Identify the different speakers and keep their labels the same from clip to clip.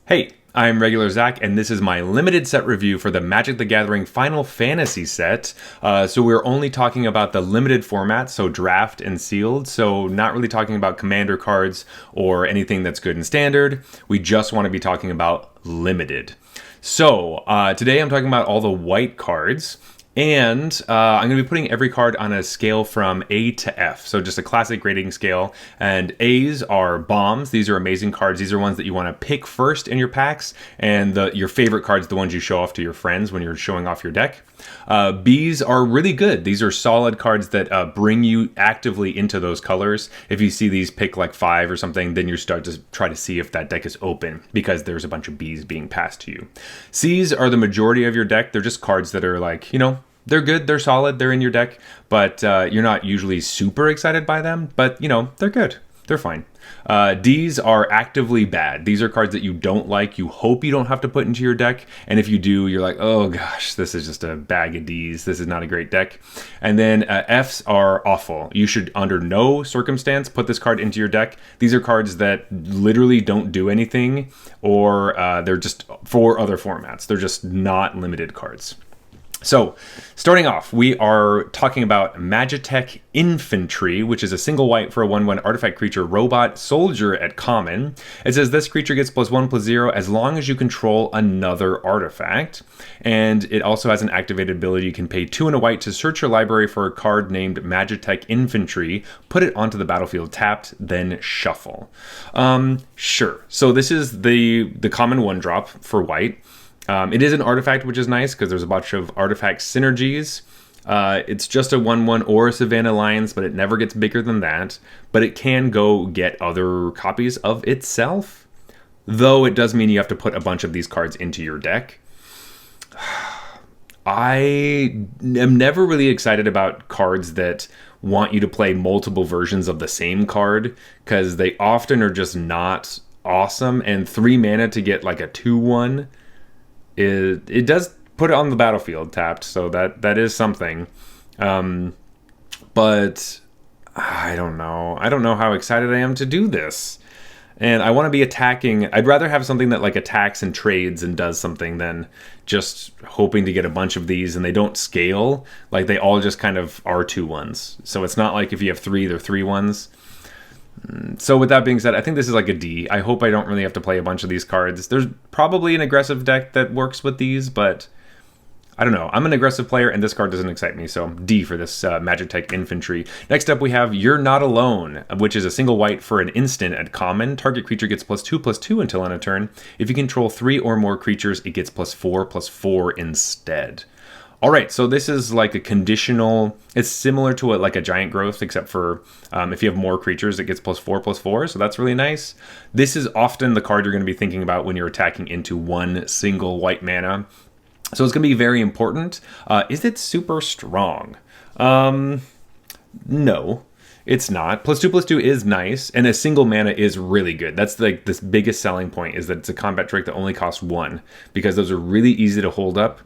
Speaker 1: Hey, I'm Regular Zach, and this is my limited set review for the Magic the Gathering Final Fantasy set. So we're only talking about the limited format, so draft and sealed, so not really talking about commander cards or anything that's good in standard. We just want to be talking about limited. So today I'm talking about all the white cards. And I'm going to be putting every card on a scale from A to F. So just a classic grading scale. And A's are bombs. These are amazing cards. These are ones that you want to pick first in your packs. And your favorite cards, the ones you show off to your friends when you're showing off your deck. B's are really good. These are solid cards that bring you actively into those colors. If you see these pick like 5 or something, then you start to try to see if that deck is open because there's a bunch of B's being passed to you. C's are the majority of your deck. They're just cards that are like, they're good, they're solid, they're in your deck, but you're not usually super excited by them, but, they're good. They're fine. D's are actively bad. These are cards that you don't like, you hope you don't have to put into your deck, and if you do, you're like, oh gosh, this is just a bag of D's. This is not a great deck. And then F's are awful. You should, under no circumstance, put this card into your deck. These are cards that literally don't do anything, or they're just for other formats. They're just not limited cards. So, starting off, we are talking about Magitech Infantry, which is a single white for a 1/1 artifact creature robot soldier at common. It says this creature gets +1/+0 as long as you control another artifact. And it also has an activated ability. You can pay 2 and a white to search your library for a card named Magitech Infantry, put it onto the battlefield tapped, then shuffle. Sure. So this is the common 1-drop for white. It is an artifact, which is nice because there's a bunch of artifact synergies. It's just a 1/1 or a Savannah Alliance, but it never gets bigger than that. But it can go get other copies of itself, though it does mean you have to put a bunch of these cards into your deck. I am never really excited about cards that want you to play multiple versions of the same card because they often are just not awesome. And 3 mana to get like a 2/1. It does put it on the battlefield tapped, so that is something. But I don't know. I don't know how excited I am to do this. And I want to be attacking. I'd rather have something that like attacks and trades and does something than just hoping to get a bunch of these and they don't scale. Like they all just kind of are 2/1s. So it's not like if you have 3, they're 3/1s. So with that being said, I think this is like a D. I hope I don't really have to play a bunch of these cards. There's probably an aggressive deck that works with these, but I don't know. I'm an aggressive player, and this card doesn't excite me, so D for this Magitech Infantry. Next up, we have Youre Not Alone, which is a single white for an instant at common. Target creature gets +2/+2 until end of turn. If you control 3 or more creatures, it gets +4/+4 instead. All right, so this is like a conditional. It's similar to like a giant growth, except for if you have more creatures, it gets +4/+4. So that's really nice. This is often the card you're going to be thinking about when you're attacking into one single white mana. So it's going to be very important. Is it super strong? No. It's not. +2/+2 is nice, and a single mana is really good. That's like this biggest selling point is that it's a combat trick that only costs 1, because those are really easy to hold up.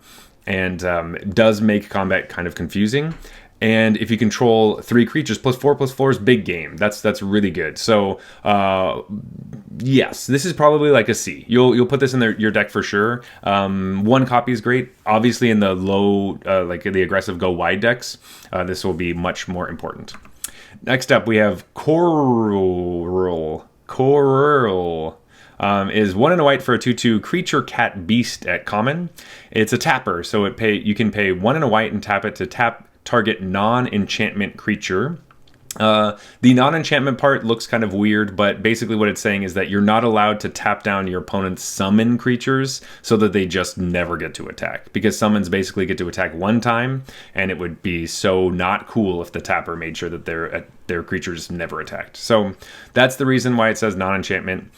Speaker 1: And it does make combat kind of confusing. And if you control 3 creatures, +4/+4 is big game. That's really good. So yes, this is probably like a C. You'll put this in your deck for sure. 1 copy is great. Obviously, in the low, like the aggressive go wide decks, this will be much more important. Next up, we have Coral. Is 1 and a white for a 2/2 creature cat beast at common. It's a tapper, so you can pay 1 and a white and tap it to tap target non-enchantment creature. The non-enchantment part looks kind of weird, but basically what it's saying is that you're not allowed to tap down your opponent's summon creatures so that they just never get to attack. Because summons basically get to attack 1 time, and it would be so not cool if the tapper made sure that their creatures never attacked. So that's the reason why it says non-enchantment.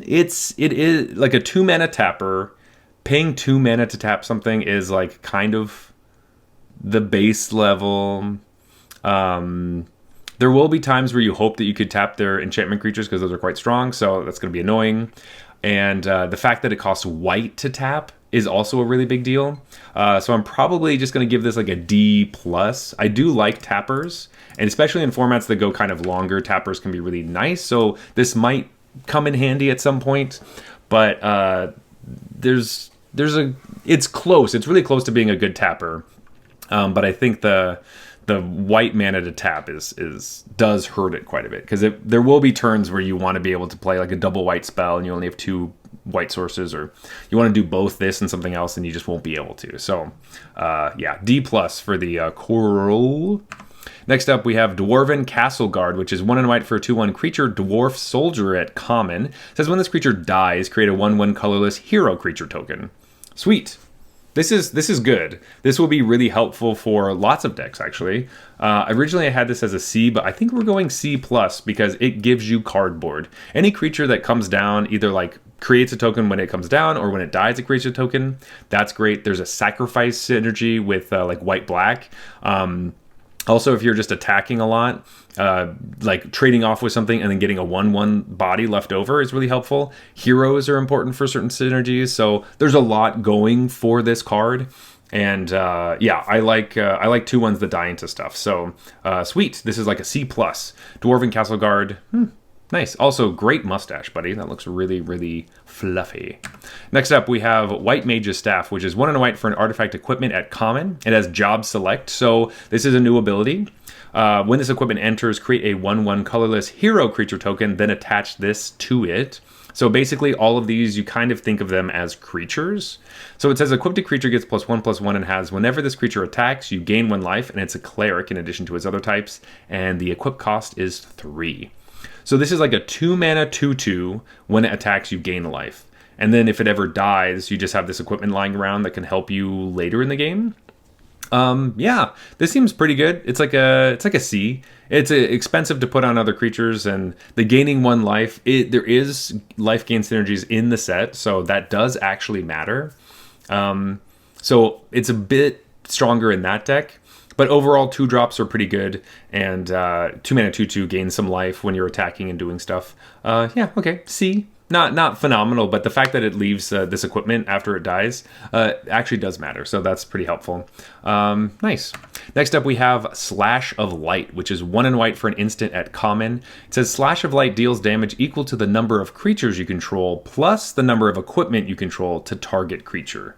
Speaker 1: It is like a 2 mana tapper. Paying 2 mana to tap something is like kind of the base level. There will be times where you hope that you could tap their enchantment creatures because those are quite strong, so that's going to be annoying. And the fact that it costs white to tap is also a really big deal. So I'm probably just going to give this like a D+. I do like tappers, and especially in formats that go kind of longer, tappers can be really nice. So this might come in handy at some point, but it's close. It's really close to being a good tapper. But I think the white mana to tap does hurt it quite a bit, because there will be turns where you want to be able to play like a double white spell and you only have 2 white sources, or you want to do both this and something else and you just won't be able to. So yeah, D+ for the coral. Next up, we have Dwarven Castle Guard, which is 1 and white for a 2/1 creature dwarf soldier at common. It says when this creature dies, create a 1/1 colorless hero creature token. Sweet. This is good. This will be really helpful for lots of decks, actually. Originally, I had this as a C, but I think we're going C+, because it gives you cardboard. Any creature that comes down, either like creates a token when it comes down, or when it dies, it creates a token. That's great. There's a sacrifice synergy with like white-black. Also, if you're just attacking a lot, like trading off with something and then getting a 1/1 body left over is really helpful. Heroes are important for certain synergies, so there's a lot going for this card. And yeah, I like 2/1s that die into stuff. So sweet, this is like a C+. Dwarven Castle Guard. Nice. Also, great mustache, buddy. That looks really, really fluffy. Next up, we have White Mage's Staff, which is 1 and white for an artifact equipment at common. It has Job Select, so this is a new ability. When this equipment enters, create a 1/1 colorless hero creature token, then attach this to it. So basically, all of these, you kind of think of them as creatures. So it says, equipped creature gets +1/+1 and has, whenever this creature attacks, you gain 1 life, and it's a cleric in addition to its other types, and the equip cost is 3. So this is like a 2 mana 2/2. When it attacks, you gain a life. And then if it ever dies, you just have this equipment lying around that can help you later in the game. Yeah, this seems pretty good. It's like a C. It's expensive to put on other creatures, and the gaining 1 life, there is life gain synergies in the set, so that does actually matter. So it's a bit stronger in that deck. But overall, 2 drops are pretty good, and 2 mana 2/2 gains some life when you're attacking and doing stuff. Yeah, okay, C. Not phenomenal, but the fact that it leaves this equipment after it dies actually does matter, so that's pretty helpful. Nice. Next up, we have Slash of Light, which is 1 and white for an instant at common. It says Slash of Light deals damage equal to the number of creatures you control, plus the number of equipment you control to target creature.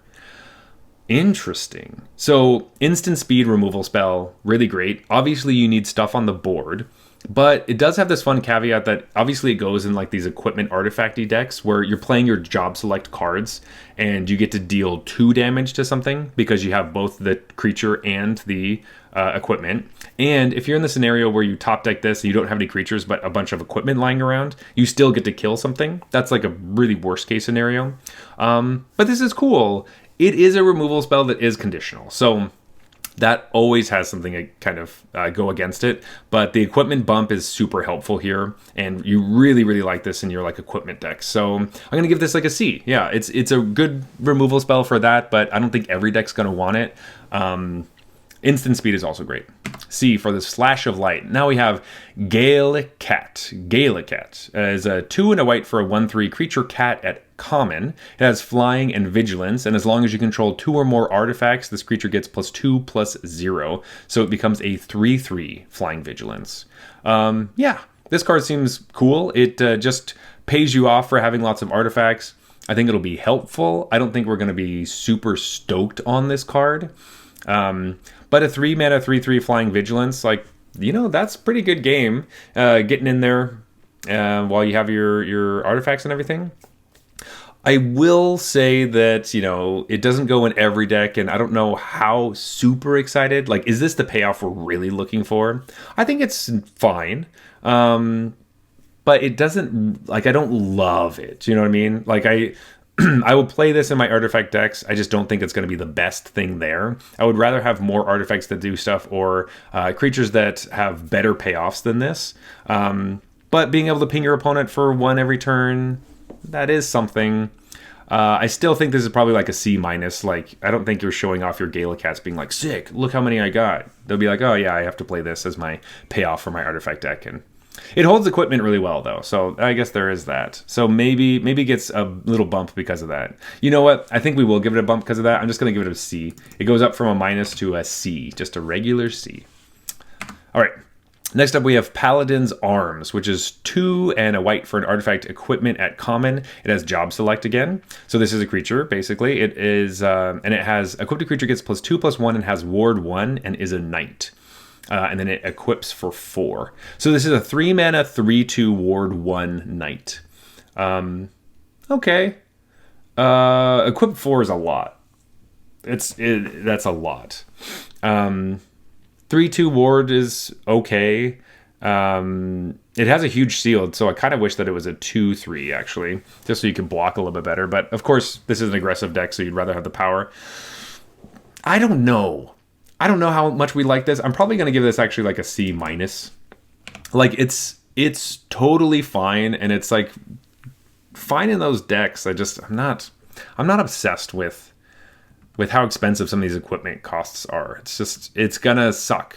Speaker 1: Interesting. So, instant speed removal spell, really great. Obviously, you need stuff on the board, but it does have this fun caveat that obviously it goes in like these equipment artifacty decks where you're playing your job select cards and you get to deal 2 damage to something because you have both the creature and the equipment. And if you're in the scenario where you top deck this and you don't have any creatures but a bunch of equipment lying around, you still get to kill something. That's like a really worst case scenario. But this is cool. It is a removal spell that is conditional, so that always has something to kind of go against it. But the equipment bump is super helpful here, and you really, really like this in your like equipment deck. So I'm gonna give this like a C. Yeah, it's a good removal spell for that, but I don't think every deck's gonna want it. Instant speed is also great. C for the Slash of Light. Now we have Gala Cat. Gala Cat is a 2 and a white for a 1/3 creature cat at common. It has flying and vigilance, and as long as you control 2 or more artifacts, this creature gets +2/+0. So it becomes a 3/3 flying vigilance. Yeah, this card seems cool. It just pays you off for having lots of artifacts. I think it'll be helpful. I don't think we're going to be super stoked on this card. But a 3 mana 3/3 flying vigilance, like, you know, that's a pretty good game. Getting in there while you have your artifacts and everything. I will say that, you know, it doesn't go in every deck, and I don't know how super excited. Like, is this the payoff we're really looking for? I think it's fine. But it doesn't, like, I don't love it. You know what I mean? Like, I will play this in my artifact decks. I just don't think it's going to be the best thing there. I would rather have more artifacts that do stuff, or creatures that have better payoffs than this. But being able to ping your opponent for 1 every turn, that is something. I still think this is probably like a C-. Like, I don't think you're showing off your Gala Cats being like, sick, look how many I got. They'll be like, oh yeah, I have to play this as my payoff for my artifact deck. And it holds equipment really well, though, so I guess there is that. So maybe it gets a little bump because of that. You know what? I think we will give it a bump because of that. I'm just going to give it a C. It goes up from a minus to a C, just a regular C. All right. Next up, we have Paladins Arms, which is 2 and a white for an artifact equipment at common. It has job select again. So this is a creature, basically. It is, and it has, equipped creature gets +2/+1 and has ward 1 and is a knight. And then it equips for 4. So this is a 3 mana, 3/2 ward 1 knight. Okay. Equip 4 is a lot. That's a lot. 3/2 ward is okay. It has a huge shield, so I kind of wish that it was a 2/3 actually, just so you can block a little bit better. But of course, this is an aggressive deck, so you'd rather have the power. I don't know how much we like this. I'm probably going to give this actually like a C-. Like it's totally fine, and it's like fine in those decks. I'm not obsessed with how expensive some of these equipment costs are. It's gonna suck.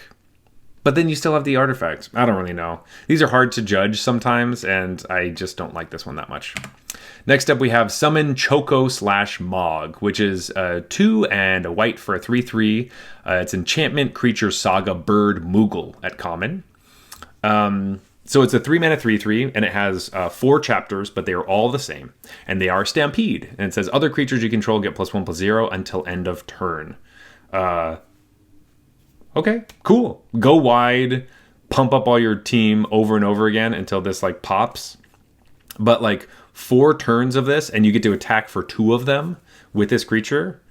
Speaker 1: But then you still have the artifacts. I don't really know. These are hard to judge sometimes, and I just don't like this one that much. Next up, we have Summon ChocoMog, which is 2 and a white for a 3/3. It's Enchantment Creature Saga Bird Mughal at common. So it's a 3 mana 3/3, and it has 4 chapters, but they are all the same. And they are Stampede. And it says other creatures you control get +1/+0 until end of turn. Okay, cool. Go wide, pump up all your team over and over again until this like pops. But like 4 turns of this, and you get to attack for 2 of them with this creature.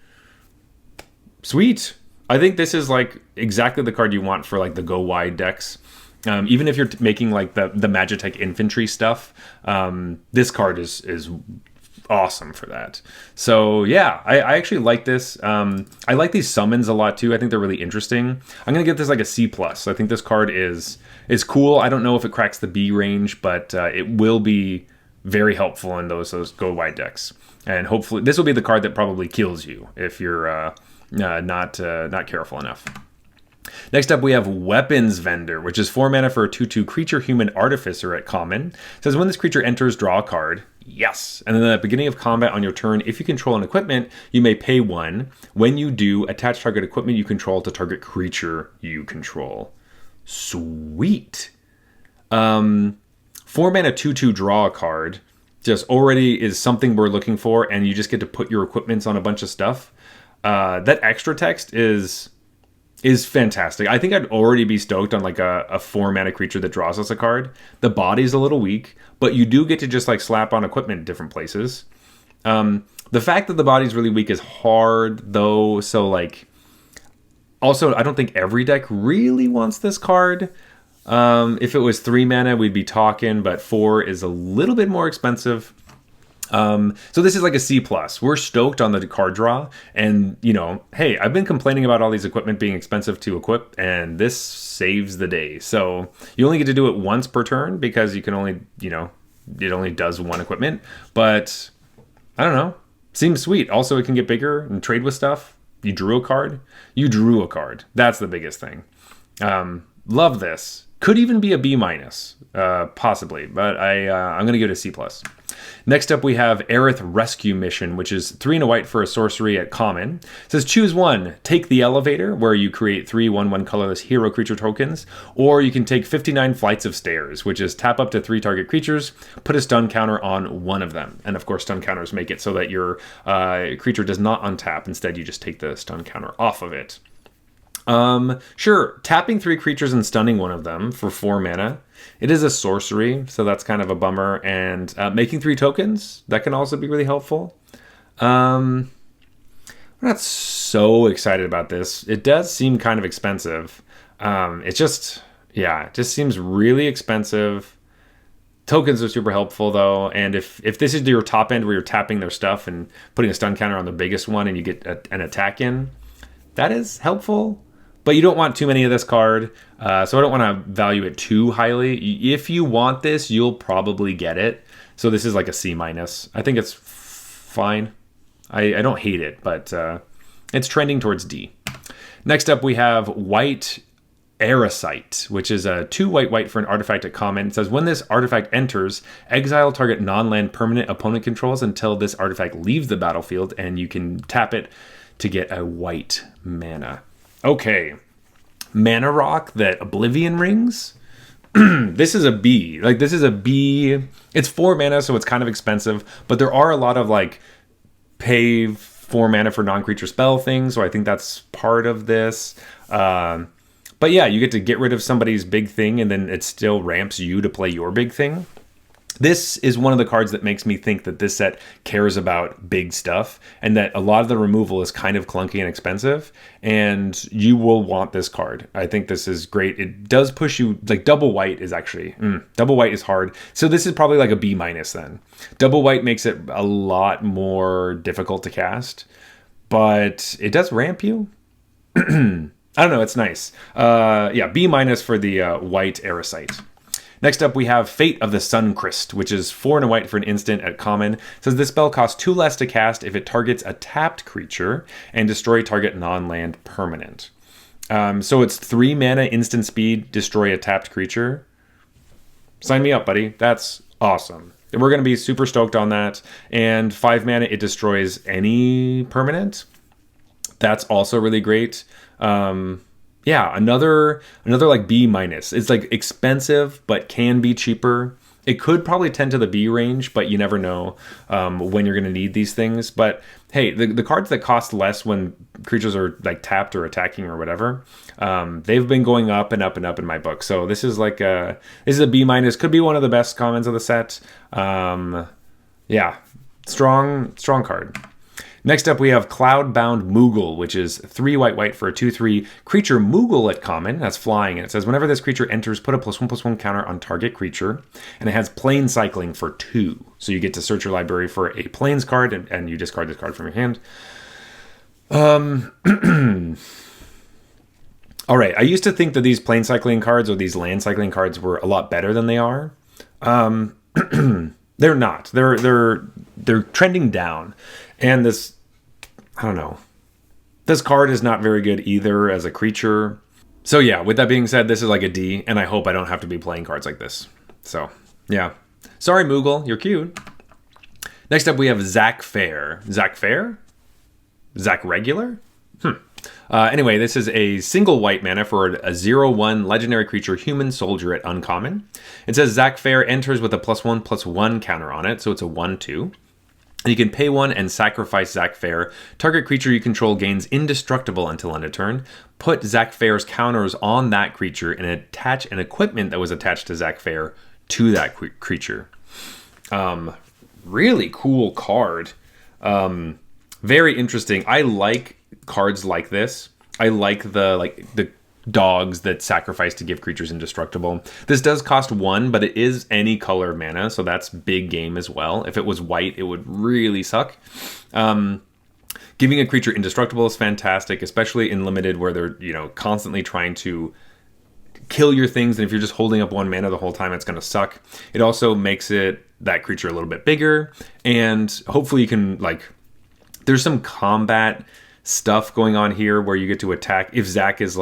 Speaker 1: Sweet. I think this is like exactly the card you want for like the go wide decks. Even if you're making like the Magitech infantry stuff, this card is awesome for that. So yeah, I actually like this. I like these summons a lot too. I think they're really interesting. I'm gonna give this like a C+. I think this card is cool. I don't know if it cracks the B range, but it will be very helpful in those go wide decks. And hopefully this will be the card that probably kills you if you're not careful enough. Next up, we have Weapons Vendor, which is 4 mana for a 2/2 creature human artificer at common. It says when this creature enters, draw a card. Yes. And then at the beginning of combat on your turn, if you control an equipment, you may pay 1. When you do, attach target equipment you control to target creature you control. Sweet. 4 mana 2/2 draw a card. Just already is something we're looking for, and you just get to put your equipments on a bunch of stuff. That extra text is fantastic. I think I'd already be stoked on like a 4 mana creature that draws us a card. The body's a little weak, but you do get to just like slap on equipment in different places. The fact that the body's really weak is hard though, so like also I don't think every deck really wants this card. If it was 3 mana we'd be talking, but 4 is a little bit more expensive. So this is like a C+. We're stoked on the card draw, and you know, hey, I've been complaining about all these equipment being expensive to equip, and this saves the day. So you only get to do it once per turn because you can only, you know, it only does 1 equipment, but I don't know, seems sweet. Also, it can get bigger and trade with stuff. You drew a card. That's the biggest thing. Love this. Could even be a B-, possibly, but I'm gonna give it a C+. Next up, we have Aerith Rescue Mission, which is 3 and a white for a sorcery at common. It says choose 1. Take the elevator, where you create 3 1/1 colorless hero creature tokens, or you can take 59 flights of stairs, which is tap up to 3 target creatures, put a stun counter on one of them. And of course, stun counters make it so that your creature does not untap. Instead, you just take the stun counter off of it. Sure, tapping 3 creatures and stunning one of them for 4 mana. It is a sorcery, so that's kind of a bummer. And making 3 tokens, that can also be really helpful. We're not so excited about this. It does seem kind of expensive. It just seems really expensive. Tokens are super helpful though, and if this is your top end where you're tapping their stuff and putting a stun counter on the biggest one and you get an attack in, that is helpful. But you don't want too many of this card, so I don't want to value it too highly. If you want this, you'll probably get it. So this is like a C-. I think it's fine. I don't hate it, but it's trending towards D. Next up, we have White Aerosite, which is a 2 white for an artifact at common. It says when this artifact enters, exile target non-land permanent opponent controls until this artifact leaves the battlefield, and you can tap it to get a white mana. Okay, mana rock that Oblivion rings. This is a B. Like, this is a B. It's 4 mana, so it's kind of expensive, but there are a lot of, like, pay 4 mana for non-creature spell things, so I think that's part of this. But yeah, you get to get rid of somebody's big thing, and then it still ramps you to play your big thing. This is one of the cards that makes me think that this set cares about big stuff, and that a lot of the removal is kind of clunky and expensive, and you will want this card. I think this is great. It does push you, like, double white is actually, double white is hard. So this is probably like a B- then. Double white makes it a lot more difficult to cast, but it does ramp you. I don't know, it's nice. Yeah, B- for the white Aerosite. Next up, we have Fate of the Sunrist, which is 4 and a white for an instant at common. It says this spell costs 2 less to cast if it targets a tapped creature and destroy target non-land permanent. So it's 3 mana instant speed, destroy a tapped creature. Sign me up, buddy. That's awesome. We're going to be super stoked on that. And 5 mana, it destroys any permanent. That's also really great. Yeah, another like B-. It's like expensive, but can be cheaper. It could probably tend to the B range, but you never know when you're going to need these things. But hey, the cards that cost less when creatures are like tapped or attacking or whatever, they've been going up and up and up in my book. So this is like this is a B-. Could be one of the best commons of the set. Yeah, strong card. Next up, we have Cloudbound Mughal, which is 3 white for a 2/3 creature Mughal at common. That's flying, and it says whenever this creature enters, put a +1/+1 counter on target creature, and it has plane cycling for 2. So you get to search your library for a planes card, and you discard this card from your hand. All right, I used to think that these plane cycling cards or these land cycling cards were a lot better than they are. They're not. They're trending down. And this, I don't know. This card is not very good either as a creature. So yeah, with that being said, this is like a D, and I hope I don't have to be playing cards like this. So, yeah. Sorry, Mughal, you're cute. Next up, we have Zac Fair. Zac Fair? Zac Regular? Anyway, this is a single white mana for a 0/1 legendary creature, human soldier at uncommon. It says Zac Fair enters with a +1/+1 counter on it, so it's a 1/2. You can pay 1 and sacrifice Zac Fair. Target creature you control gains indestructible until end of turn. Put Zac Fair's counters on that creature and attach an equipment that was attached to Zac Fair to that creature. Really cool card. Very interesting. I like cards like this. I like the dogs that sacrifice to give creatures indestructible. This does cost 1, but it is any color mana, so that's big game as well. If it was white, it would really suck. Giving a creature indestructible is fantastic, especially in limited where they're constantly trying to kill your things, and if you're just holding up 1 mana the whole time, it's going to suck. It also makes that creature a little bit bigger, and hopefully you can there's some combat stuff going on here where you get to attack if Zac is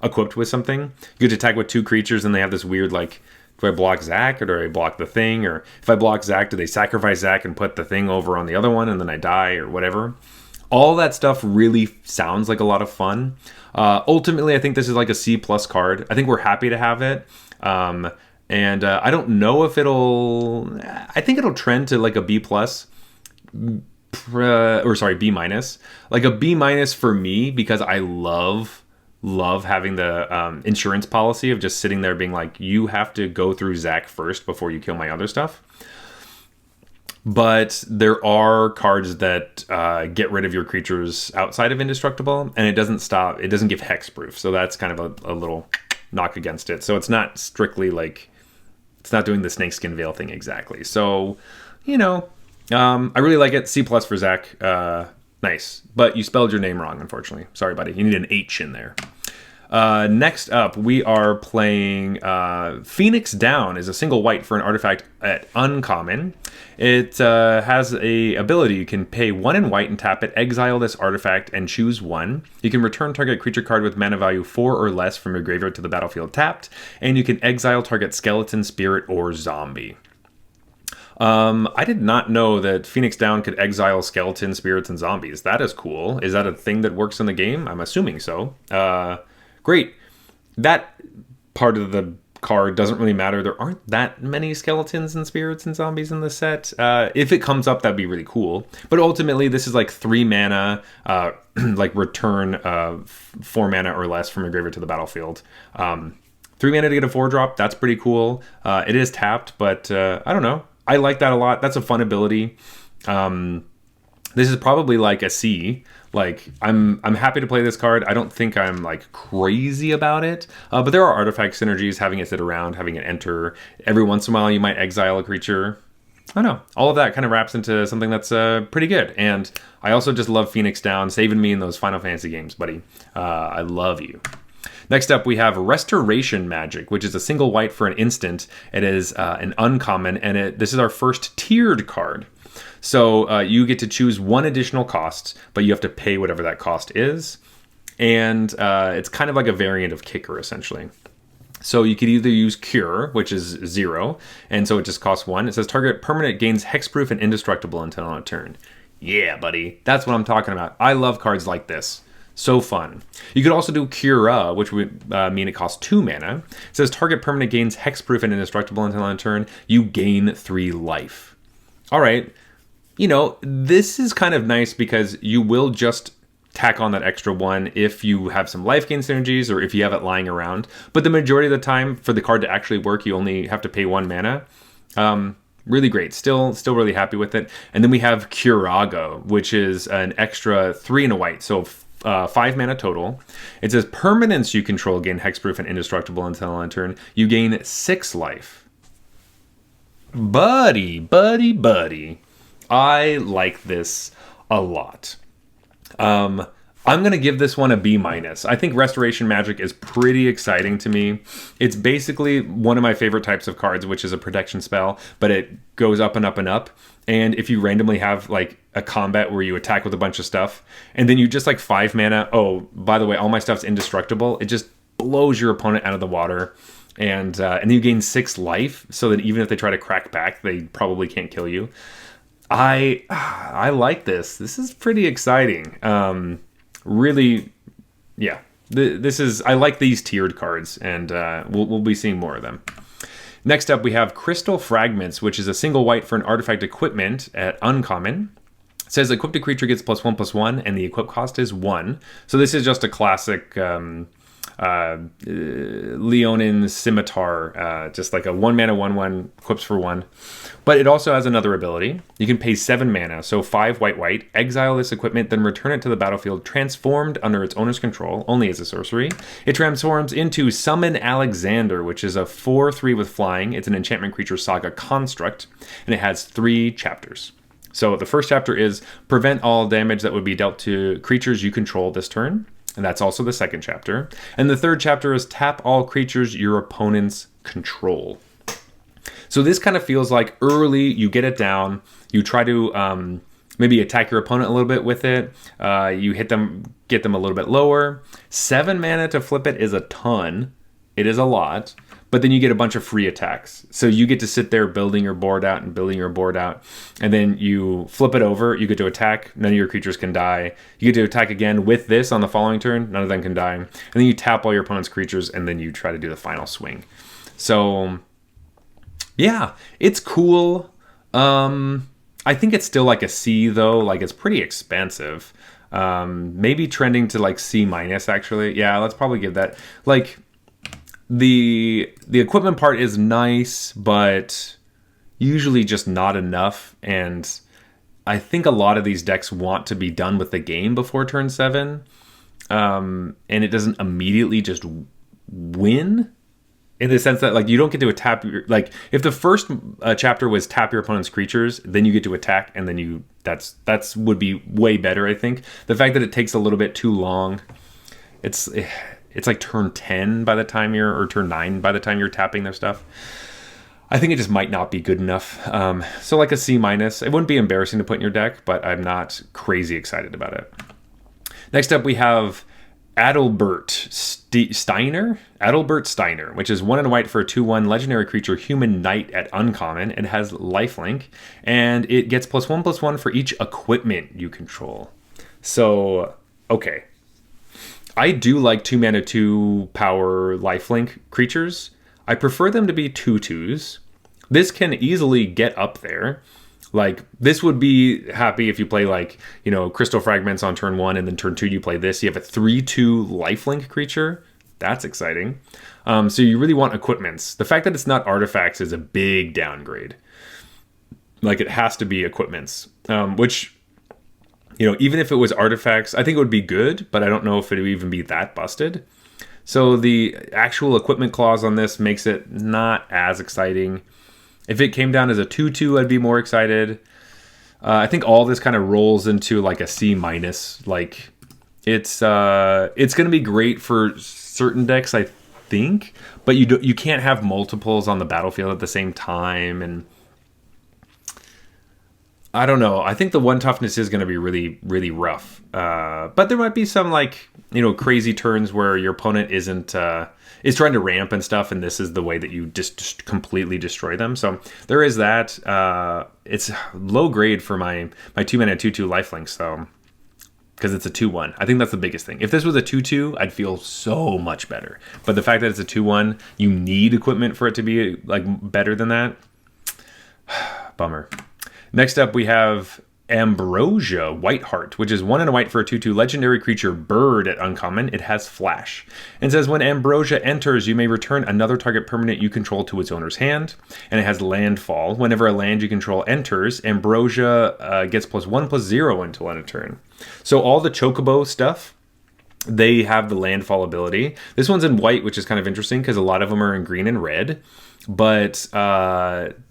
Speaker 1: equipped with something. You get to attack with 2 creatures, and they have this weird do I block Zac or do I block the thing? Or if I block Zac, do they sacrifice Zac and put the thing over on the other one and then I die or whatever? All that stuff really sounds like a lot of fun. Ultimately, I think this is like a C+ card. I think we're happy to have it. And I don't know if I think it'll trend to like a B+. B-. Like a B- for me, because I love having the insurance policy of just sitting there being like, you have to go through Zac first before you kill my other stuff. But there are cards that get rid of your creatures outside of indestructible, and it doesn't give hexproof, so that's kind of a little knock against it. So it's not strictly it's not doing the snakeskin veil thing exactly. So I really like it. C+ for Zac. Nice. But you spelled your name wrong, unfortunately. Sorry, buddy. You need an H in there. Next up, we are playing Phoenix Down is a single white for an artifact at uncommon. It has a ability. You can pay 1 in white and tap it, exile this artifact, and choose 1. You can return target creature card with mana value 4 or less from your graveyard to the battlefield tapped, and you can exile target skeleton, spirit, or zombie. I did not know that Phoenix Down could exile skeleton, spirits, and zombies. That is cool. Is that a thing that works in the game? I'm assuming so. Great. That part of the card. Doesn't really matter. There aren't that many skeletons and spirits and zombies in the set. If it comes up, that'd be really cool. But ultimately, this is like 3 mana, like return 4 mana or less from your graveyard to the battlefield. 3 mana to get a 4-drop, that's pretty cool. It is tapped, but I don't know. I like that a lot. That's a fun ability. This is probably like a C. Like, I'm happy to play this card. I don't think I'm like crazy about it, but there are artifact synergies, having it sit around, having it enter. Every once in a while, you might exile a creature. I don't know. All of that kind of wraps into something that's pretty good. And I also just love Phoenix Down, saving me in those Final Fantasy games, buddy. I love you. Next up, we have Restoration Magic, which is a single white for an instant. It is an uncommon, and this is our first tiered card. So you get to choose 1 additional cost, but you have to pay whatever that cost is. And it's kind of like a variant of Kicker, essentially. So you could either use Cure, which is 0, and so it just costs 1. It says target permanent gains hexproof and indestructible until on a turn. Yeah, buddy. That's what I'm talking about. I love cards like this. So fun. You could also do Cura, which would mean it costs 2 mana. It says target permanent gains hexproof and indestructible until on a turn. You gain 3 life. All right. You know, this is kind of nice because you will just tack on that extra 1 if you have some life gain synergies or if you have it lying around. But the majority of the time, for the card to actually work, you only have to pay 1 mana. Really great. Still really happy with it. And then we have Curago, which is an extra 3 and a white. So 5 mana total. It says permanents you control gain hexproof and indestructible until on turn. You gain 6 life. Buddy. I like this a lot. I'm going to give this one a B-. I think Restoration Magic is pretty exciting to me. It's basically one of my favorite types of cards, which is a protection spell, but it goes up and up and up. And if you randomly have like a combat where you attack with a bunch of stuff, and then you just like 5 mana, oh, by the way, all my stuff's indestructible, it just blows your opponent out of the water. And then you gain 6 life, so that even if they try to crack back, they probably can't kill you. I like this. This is pretty exciting. Really, yeah. I like these tiered cards, and we'll be seeing more of them. Next up, we have Crystal Fragments, which is a single white for an artifact equipment at uncommon. It says equipped a creature gets +1/+1, and the equip cost is 1. So this is just a classic Leonin Scimitar, just like a 1 mana 1/1, equips for 1. But it also has another ability. You can pay 7 mana, so 5 white, exile this equipment, then return it to the battlefield transformed under its owner's control, only as a sorcery. It transforms into Summon Alexander, which is a 4/3 with flying. It's an enchantment creature saga construct, and it has 3 chapters. So the first chapter is prevent all damage that would be dealt to creatures you control this turn. And that's also the second chapter. And the third chapter is tap all creatures your opponents control. So this kind of feels like early, you get it down, you try to maybe attack your opponent a little bit with it, you hit them, get them a little bit lower. 7 mana to flip it is a ton. It is a lot. But then you get a bunch of free attacks. So you get to sit there building your board out and building your board out. And then you flip it over. You get to attack. None of your creatures can die. You get to attack again with this on the following turn. None of them can die. And then you tap all your opponent's creatures. And then you try to do the final swing. So, yeah, it's cool. I think it's still like a C, though. Like, it's pretty expensive. Maybe trending to like C-, actually. Yeah, let's probably give that. Like, the equipment part is nice, but usually just not enough. And I think a lot of these decks want to be done with the game before turn 7. And it doesn't immediately just win, in the sense that like you don't get to tap your, like if the first chapter was tap your opponent's creatures, then you get to attack, and then that's would be way better. I think the fact that it takes a little bit too long, it's like turn 10 by the time or turn 9 by the time you're tapping their stuff. I think it just might not be good enough. So like a C-. It wouldn't be embarrassing to put in your deck, but I'm not crazy excited about it. Next up, we have Adelbert Steiner, which is 1 and white for a 2/1 legendary creature, human knight at uncommon. It has lifelink, and it gets +1/+1 for each equipment you control. So, okay. I do like 2 mana 2 power lifelink creatures. I prefer them to be 2/2s. This can easily get up there. Like, this would be happy if you play, like, you know, Crystal Fragments on turn 1, and then turn 2 you play this. You have a 3/2 lifelink creature. That's exciting. So you really want equipments. The fact that it's not artifacts is a big downgrade. Like, it has to be equipments. Which, you know, even if it was artifacts, I think it would be good, but I don't know if it would even be that busted. So the actual equipment clause on this makes it not as exciting. If it came down as a 2/2, I'd be more excited. I think all this kind of rolls into like a C-. Like, it's going to be great for certain decks, I think, but you can't have multiples on the battlefield at the same time, and I don't know. I think the 1 toughness is going to be really, really rough. But there might be some, like, you know, crazy turns where your opponent is trying to ramp and stuff, and this is the way that you just completely destroy them. So there is that. It's low grade for my 2-mana 2/2 lifelinks, though, because it's a 2/1. I think that's the biggest thing. If this was a 2/2, I'd feel so much better. But the fact that it's a 2/1, you need equipment for it to be, like, better than that. Bummer. Next up, we have Ambrosia Whiteart, which is 1 and a white for a 2/2 legendary creature bird at uncommon. It has flash. And says when Ambrosia enters, you may return another target permanent you control to its owner's hand. And it has landfall. Whenever a land you control enters, Ambrosia gets +1/+0 until end of turn. So all the Chocobo stuff, they have the landfall ability. This one's in white, which is kind of interesting because a lot of them are in green and red. But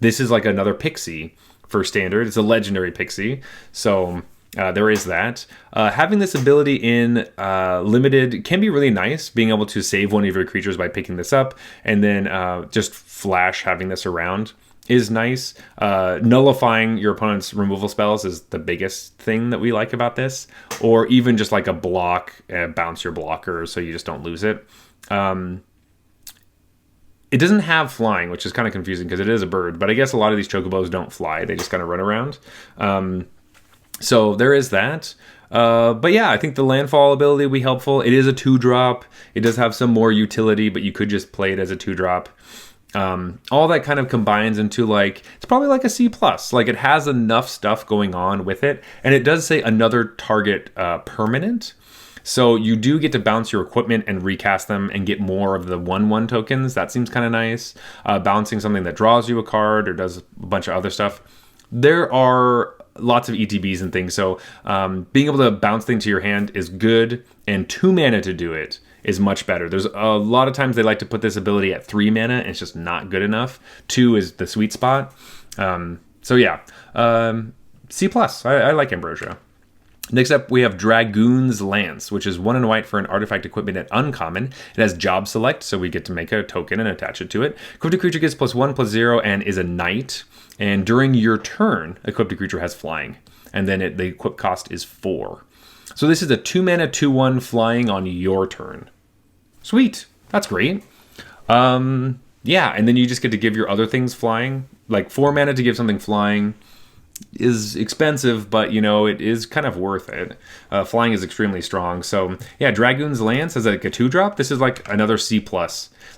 Speaker 1: this is like another pixie for standard. It's a legendary pixie, so there is that. Having this ability in limited can be really nice, being able to save one of your creatures by picking this up, and then just flash having this around is nice. Nullifying your opponent's removal spells is the biggest thing that we like about this, or even just like a block, bounce your blocker so you just don't lose it. It doesn't have flying, which is kind of confusing because it is a bird, but I guess a lot of these chocobos don't fly. They just kind of run around. So there is that. But yeah, I think the landfall ability will be helpful. It is a 2-drop. It does have some more utility, but you could just play it as a 2-drop. All that kind of combines into, like, it's probably like a C+. Like, it has enough stuff going on with it. And it does say another target permanent. So you do get to bounce your equipment and recast them and get more of the 1/1 tokens. That seems kind of nice. Bouncing something that draws you a card or does a bunch of other stuff. There are lots of ETBs and things. So being able to bounce things to your hand is good. And 2 mana to do it is much better. There's a lot of times they like to put this ability at 3 mana and it's just not good enough. 2 is the sweet spot. So yeah, C+. I like Ambrosia. Next up, we have Dragoon's Lance, which is 1 and a white for an artifact equipment at uncommon. It has job select, so we get to make a token and attach it to it. Equipped creature gets +1/+0 and is a knight. And during your turn, equipped creature has flying. And then the equip cost is 4. So this is a 2 mana 2/1 flying on your turn. Sweet. That's great. Yeah, and then you just get to give your other things flying. Like 4 mana to give something flying is expensive, but, you know, it is kind of worth it. Flying is extremely strong. So yeah, Dragoon's Lance is like a 2-drop. This is like another C+.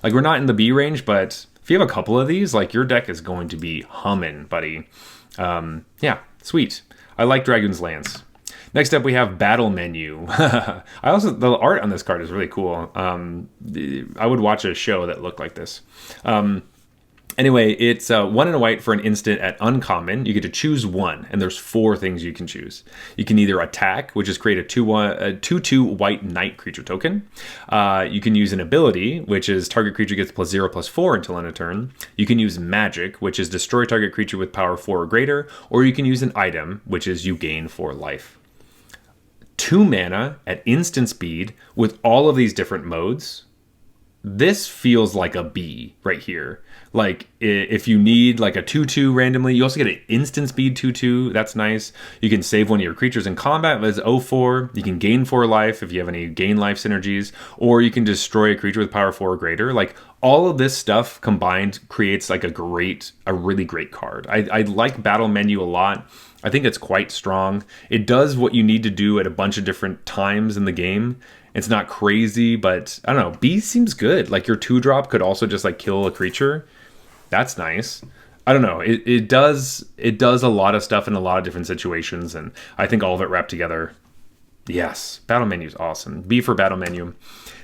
Speaker 1: Like, we're not in the B range, but if you have a couple of these, like, your deck is going to be humming, buddy. Yeah, sweet. I like Dragoon's Lance. Next up, we have Battle Menu. The art on this card is really cool. I would watch a show that looked like this. Anyway, it's 1 and a white for an instant at uncommon. You get to choose one, and there's 4 things you can choose. You can either attack, which is create a 2/2 white knight creature token. You can use an ability, which is target creature gets +0/+4 until end of turn. You can use magic, which is destroy target creature with power 4 or greater. Or you can use an item, which is you gain 4 life. 2 mana at instant speed with all of these different modes. This feels like a B right here. Like, if you need like a 2/2 randomly, you also get an instant speed 2/2. That's nice. You can save one of your creatures in combat as 0/4. You can gain 4 life if you have any gain life synergies, or you can destroy a creature with power 4 or greater. Like, all of this stuff combined creates like a really great card. I like Battle Menu a lot. I think it's quite strong. It does what you need to do at a bunch of different times in the game. It's not crazy, but I don't know. B seems good. Like your 2-drop could also just like kill a creature. That's nice. I don't know. It does a lot of stuff in a lot of different situations, and I think all of it wrapped together. Yes, battle menu is awesome. B for battle menu.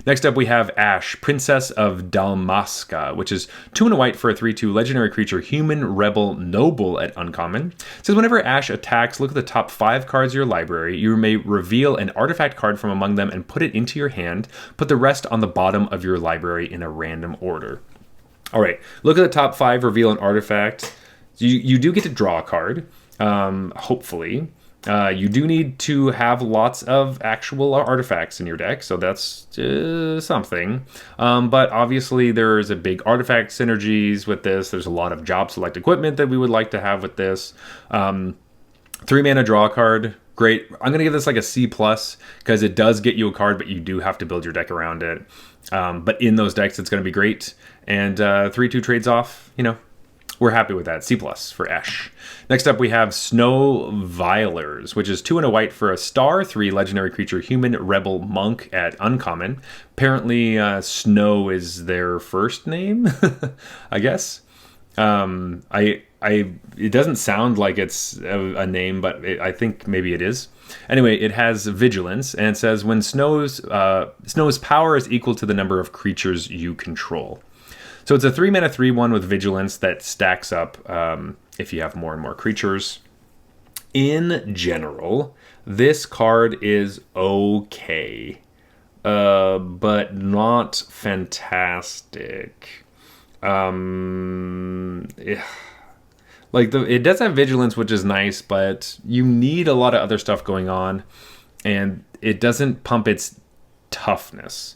Speaker 1: Next up, we have Ashe, Princess of Dalmasca, which is 2 and a white for a 3/2 legendary creature, human, rebel, noble at uncommon. It says whenever Ashe attacks, look at the top 5 cards of your library. You may reveal an artifact card from among them and put it into your hand. Put the rest on the bottom of your library in a random order. All right, look at the top 5, reveal an artifact. You do get to draw a card, hopefully. You do need to have lots of actual artifacts in your deck, so that's something. But obviously there's a big artifact synergies with this. There's a lot of job select equipment that we would like to have with this. 3 mana draw card, great. I'm going to give this like a C+, because it does get you a card, but you do have to build your deck around it. But in those decks, it's going to be great. And 3/2 trades off, you know, we're happy with that. C+ for Ashe. Next up, we have Snow Violers, which is 2 and a white for a star 3 legendary creature, human, rebel, monk at uncommon. Apparently, Snow is their first name, I guess. It doesn't sound like it's a name, but I think maybe it is. Anyway, it has vigilance, and it says when Snow's power is equal to the number of creatures you control. So it's a 3 mana 3/1 with vigilance that stacks up if you have more and more creatures. In general, this card is okay, but not fantastic. It does have vigilance, which is nice, but you need a lot of other stuff going on, and it doesn't pump its toughness.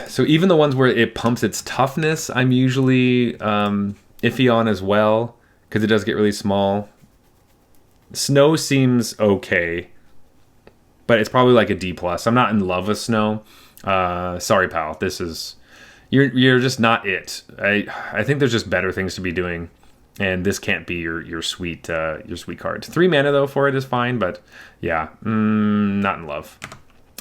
Speaker 1: So even the ones where it pumps its toughness, I'm usually iffy on as well, because it does get really small. Snow seems okay, but it's probably like a D+. I'm not in love with Snow. Sorry, pal. This is... You're just not it. I think there's just better things to be doing, and this can't be your sweet card. 3 mana though for it is fine, but yeah, not in love.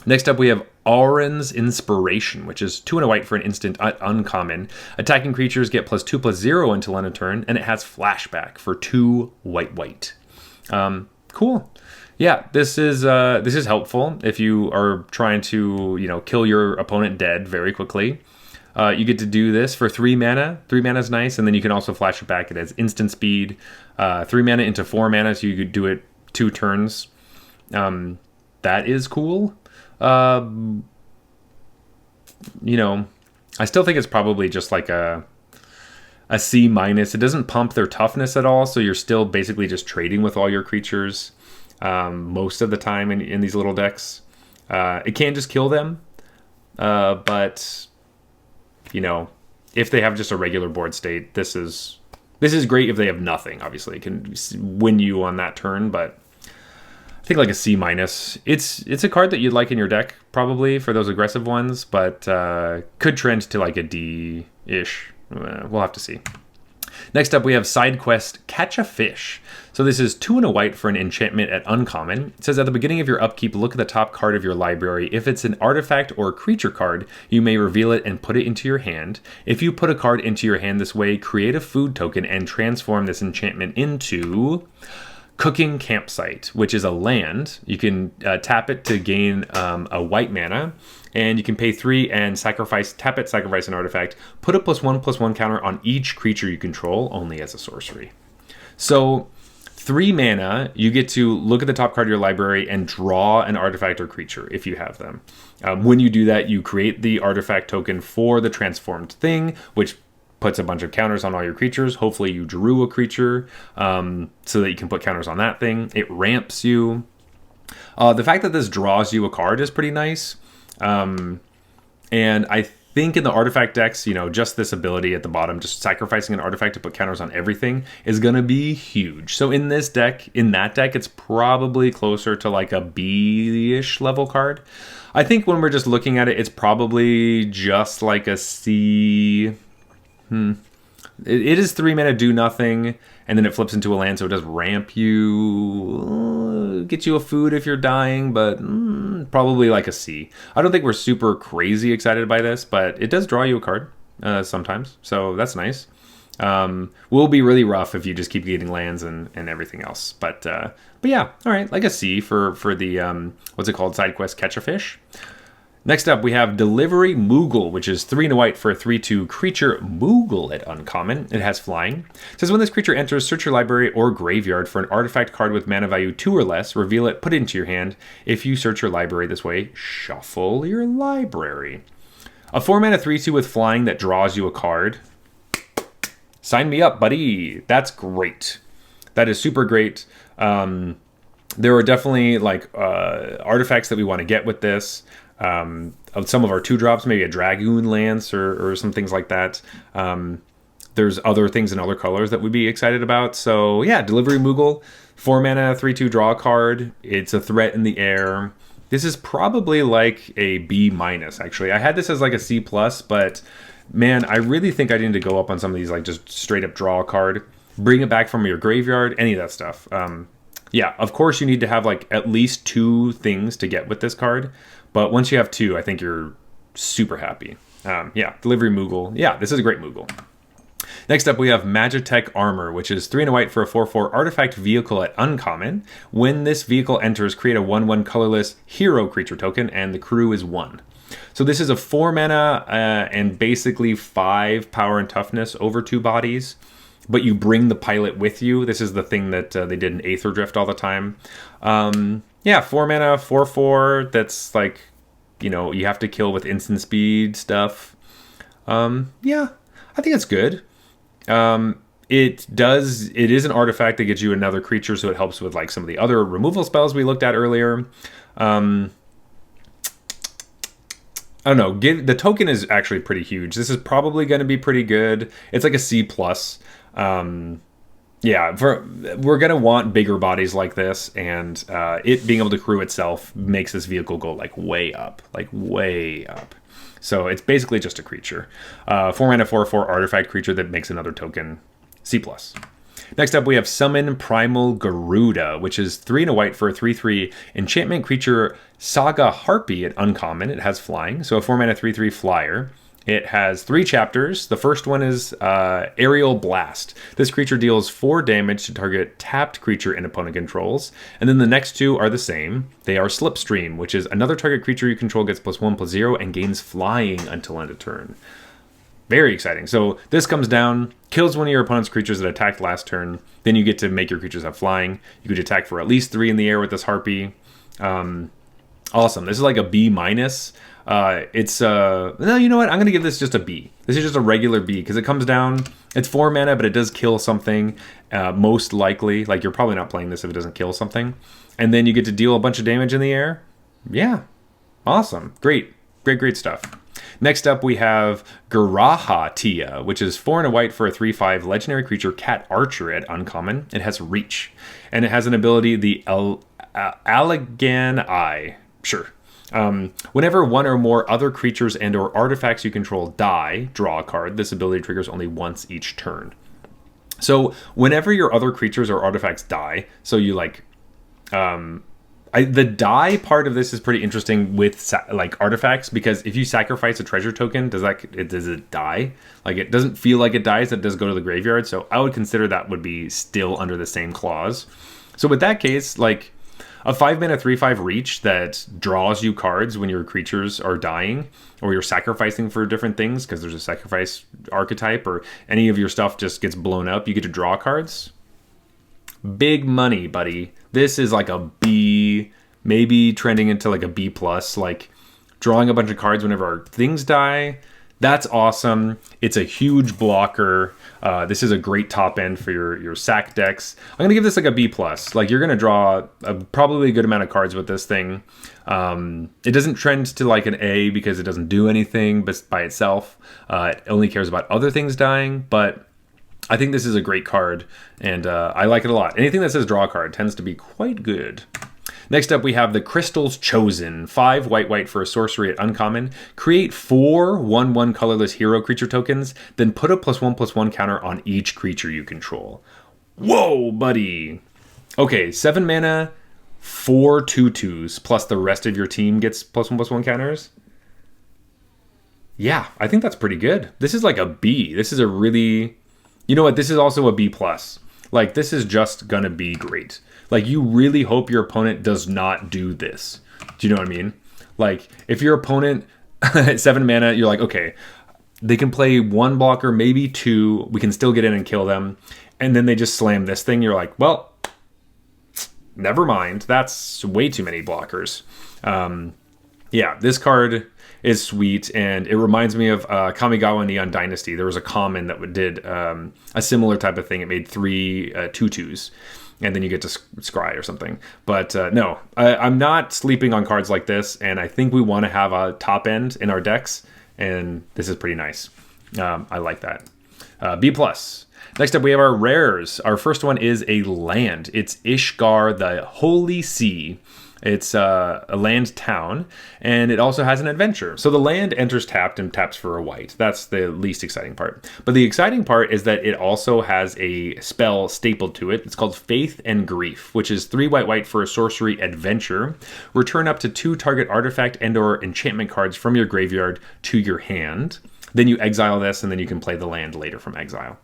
Speaker 1: Next up, we have Aurins Inspiration, which is 2 and a white for an instant uncommon. Attacking creatures get +2/+0 until end of turn, and it has flashback for 2 white. Cool. Yeah, this is helpful if you are trying to kill your opponent dead very quickly. You get to do this for 3 mana. 3 mana is nice, and then you can also flash it back. It has instant speed. 3 mana into 4 mana, so you could do it 2 turns. That is cool. I still think it's probably just like a C-. It doesn't pump their toughness at all, so you're still basically just trading with all your creatures most of the time in these little decks. It can just kill them, but if they have just a regular board state, this is great. If they have nothing, obviously it can win you on that turn, but I think like a C-. It's a card that you'd like in your deck probably for those aggressive ones, but could trend to like a D-ish. We'll have to see. Next up, we have side quest Catch a Fish. So this is 2 and a white for an enchantment at uncommon. It says at the beginning of your upkeep, look at the top card of your library. If it's an artifact or creature card, you may reveal it and put it into your hand. If you put a card into your hand this way, create a food token and transform this enchantment into Cooking Campsite, which is a land. You can tap it to gain a white mana, and you can pay 3 and tap it, sacrifice an artifact, put a +1/+1 counter on each creature you control, only as a sorcery. So 3 mana, you get to look at the top card of your library and draw an artifact or creature if you have them. When you do that, you create the artifact token for the transformed thing, which puts a bunch of counters on all your creatures. Hopefully you drew a creature so that you can put counters on that thing. It ramps you. The fact that this draws you a card is pretty nice. And I think in the artifact decks, just this ability at the bottom, just sacrificing an artifact to put counters on everything is going to be huge. So in that deck, it's probably closer to like a B-ish level card. I think when we're just looking at it, it's probably just like a C. It is 3 mana, do nothing, and then it flips into a land, so it does ramp you, get you a food if you're dying, but probably like a C. I don't think we're super crazy excited by this, but it does draw you a card sometimes, so that's nice. Will be really rough if you just keep getting lands and everything else, but yeah, all right, like a C for the what's it called, side quest Catch a Fish. Next up, we have Delivery Mughal, which is 3 and a white for a 3/2 creature Mughal at uncommon. It has flying. It says when this creature enters, search your library or graveyard for an artifact card with mana value 2 or less, reveal it, put it into your hand. If you search your library this way, shuffle your library. A 4 mana 3/2 with flying that draws you a card. Sign me up, buddy. That's great. That is super great. There are definitely like artifacts that we want to get with this. Of some of our 2-drops, maybe a Dragoon Lance or some things like that. There's other things in other colors that we'd be excited about. So yeah, Delivery Mughal, 4 mana, 3/2 draw card. It's a threat in the air. This is probably like a B-, actually. I had this as like a C+, but man, I really think I need to go up on some of these, like just straight up draw a card. Bring it back from your graveyard, any of that stuff. Yeah, of course you need to have like at least 2 things to get with this card. But once you have 2, I think you're super happy. Yeah, Delivery Mughal. Yeah, this is a great Mughal. Next up, we have Magitech Armor, which is 3 and a white for a 4/4 artifact vehicle at uncommon. When this vehicle enters, create a 1/1 colorless hero creature token, and the crew is 1. So this is a 4 mana and basically 5 power and toughness over 2 bodies. But you bring the pilot with you. This is the thing that they did in Aether Drift all the time. Yeah, 4 mana, 4/4. That's like, you know, you have to kill with instant speed stuff. Yeah, I think it's good. It is an artifact that gets you another creature, so it helps with like some of the other removal spells we looked at earlier. I don't know. The token is actually pretty huge. This is probably going to be pretty good. It's like a C+. Yeah, we're going to want bigger bodies like this, and it being able to crew itself makes this vehicle go like way up. So it's basically just a creature. 4 mana, 4/4 artifact creature that makes another token, C+. Next up, we have Summon Primal Garuda, which is 3 and a white for a 3/3 enchantment creature Saga Harpy at uncommon. It has flying, so a 4 mana 3/3 flyer. It has 3 chapters. The first one is Aerial Blast. This creature deals 4 damage to target tapped creature and opponent controls. And then the next 2 are the same. They are Slipstream, which is another target creature you control gets +1/+0 and gains flying until end of turn. Very exciting. So this comes down, kills one of your opponent's creatures that attacked last turn. Then you get to make your creatures have flying. You could attack for at least 3 in the air with this Harpy. Awesome. This is like a B-. No, you know what? I'm going to give this just a B. This is just a regular B because it comes down. It's 4 mana, but it does kill something. Most likely. Like, you're probably not playing this if it doesn't kill something. And then you get to deal a bunch of damage in the air. Yeah. Awesome. Great stuff. Next up, we have Gaha Tia, which is 4 and a white for a 3/5 legendary creature Cat Archer at uncommon. It has reach. And it has an ability, the Allegan Eye. Sure. Whenever one or more other creatures and or artifacts you control die, draw a card. This ability triggers only once each turn. So whenever your other creatures or artifacts die, so you like, the die part of this is pretty interesting with like artifacts, because if you sacrifice a treasure token, does it die? Like, it doesn't feel like it dies. It does go to the graveyard. So I would consider that would be still under the same clause. So with that case, like, a 5 mana 3/5 reach that draws you cards when your creatures are dying or you're sacrificing for different things because there's a sacrifice archetype, or any of your stuff just gets blown up, you get to draw cards. Big money, buddy. This is like a B, maybe trending into like a B+, like drawing a bunch of cards whenever our things die. That's awesome. It's a huge blocker. This is a great top end for your sack decks. I'm going to give this like a B+. Like, you're going to draw probably a good amount of cards with this thing. It doesn't trend to like an A because it doesn't do anything by itself. It only cares about other things dying, but I think this is a great card, and I like it a lot. Anything that says draw a card tends to be quite good. Next up, we have the Crystal's Chosen. 5 white for a sorcery at uncommon. Create 4 1/1 colorless hero creature tokens, then put a +1/+1 counter on each creature you control. Whoa, buddy. Okay, 7 mana, 4 2/2s, plus the rest of your team gets +1/+1 counters. Yeah, I think that's pretty good. This is like a B. This is a really... You know what? This is also a B+. Like, this is just gonna be great. Like, you really hope your opponent does not do this. Do you know what I mean? Like, if your opponent at 7 mana, you're like, okay, they can play 1 blocker, maybe 2. We can still get in and kill them. And then they just slam this thing. You're like, well, never mind. That's way too many blockers. Yeah, this card is sweet, and it reminds me of Kamigawa Neon Dynasty. There was a common that did a similar type of thing. It made 3 2/2s, and then you get to scry or something. But no, I'm not sleeping on cards like this, and I think we want to have a top end in our decks, and this is pretty nice. I like that. B+. Next up, we have our rares. Our first one is a land. It's Ishgar, the Holy Sea. It's a land town, and it also has an adventure. So the land enters tapped and taps for a white. That's the least exciting part. But the exciting part is that it also has a spell stapled to it. It's called Faith and Grief, which is 3 white for a sorcery adventure. Return up to 2 target artifact and or enchantment cards from your graveyard to your hand. Then you exile this, and then you can play the land later from exile.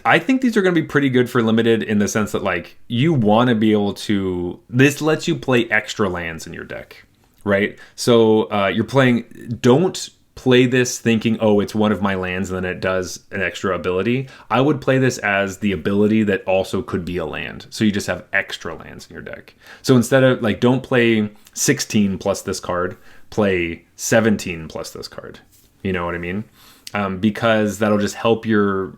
Speaker 1: I think these are going to be pretty good for limited in the sense that, like, you want to be able to... This lets you play extra lands in your deck, right? So you're playing... Don't play this thinking, oh, it's one of my lands and then it does an extra ability. I would play this as the ability that also could be a land. So you just have extra lands in your deck. So instead of, like, don't play 16 plus this card. Play 17 plus this card. You know what I mean? Because that'll just help your...